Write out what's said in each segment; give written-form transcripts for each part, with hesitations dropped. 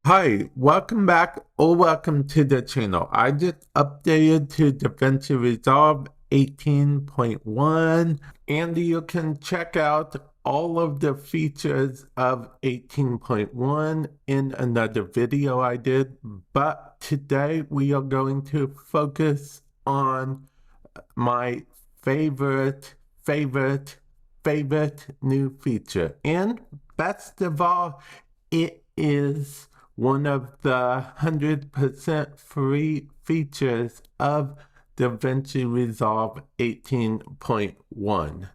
Hi, welcome back or welcome to the channel. I just updated to DaVinci Resolve 18.1 and you can check out all of the features of 18.1 in another video I did, but today we are going to focus on my favorite new feature. And best of all, it is one of the 100% free features of DaVinci Resolve 18.1.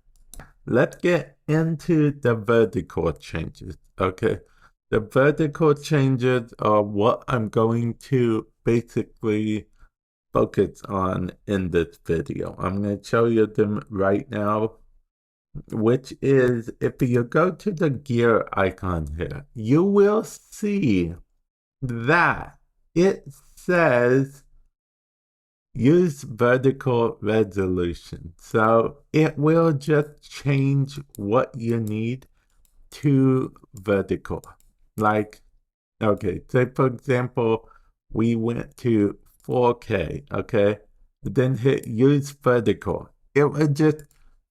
Let's get into the vertical changes, okay? The vertical changes are what I'm going to basically focus on in this video. I'm going to show you them right now, which is if you go to the gear icon here, you will see that it says use vertical resolution. So it will just change what you need to vertical. Like, okay, say for example, we went to 4K, okay? Then hit use vertical. It will just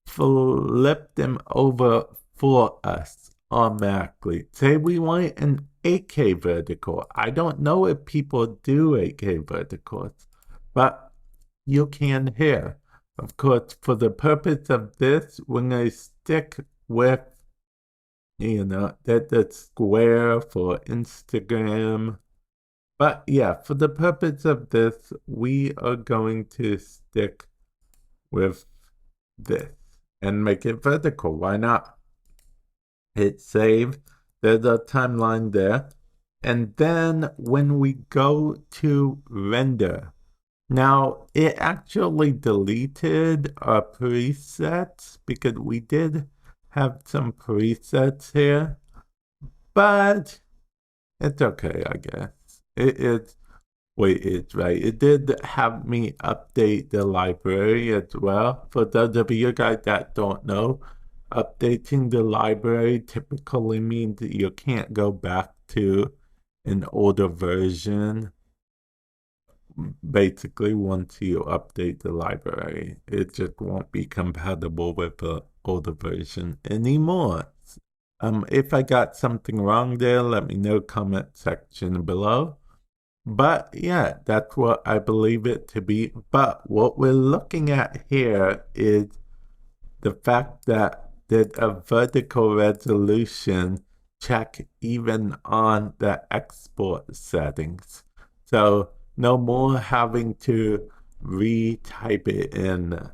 flip them over for us automatically. Say we want an 8K vertical. I don't know if people do 8K verticals, but you can here. Of course, for the purpose of this, we're going to stick with, the square for Instagram. But yeah, for the purpose of this, we are going to stick with this and make it vertical. Why not? Hit save. There's a timeline there. And then when we go to render, now it actually deleted our presets because we did have some presets here, but it's okay, I guess. It's right. It did have me update the library as well. For those of you guys that don't know, updating the library typically means that you can't go back to an older version. Basically, once you update the library, it just won't be compatible with the older version anymore. If I got something wrong there, let me know, comment section below. But yeah, that's what I believe it to be. But what we're looking at here is the fact that there's a vertical resolution check even on the export settings. So no more having to retype it in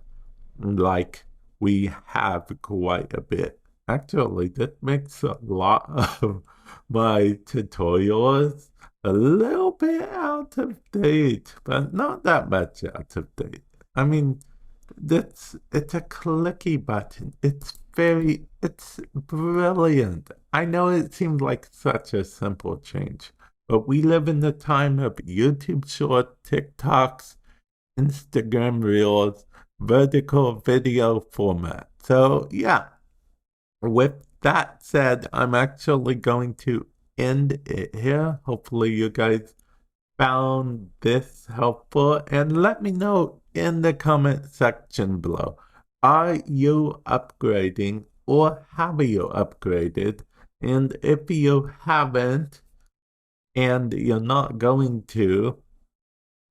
like we have quite a bit. Actually, that makes a lot of my tutorials a little bit out of date, but not that much out of date. I mean, it's a clicky button. It's brilliant. I know it seems like such a simple change, but we live in the time of YouTube Short, TikToks, Instagram Reels, vertical video format. So yeah, with that said, I'm actually going to end it here. Hopefully you guys found this helpful, and let me know in the comment section below. Are you upgrading or have you upgraded? And if you haven't and you're not going to,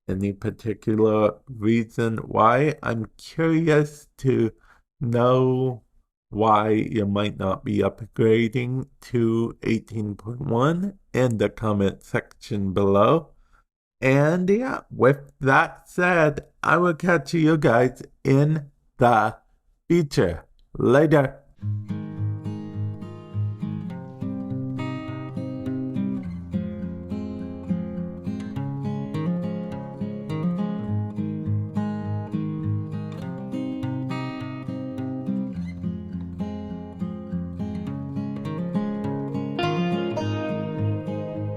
any particular reason why? I'm curious to know why you might not be upgrading to 18.1 in the comment section below. And yeah, with that said, I will catch you guys in the future. Later.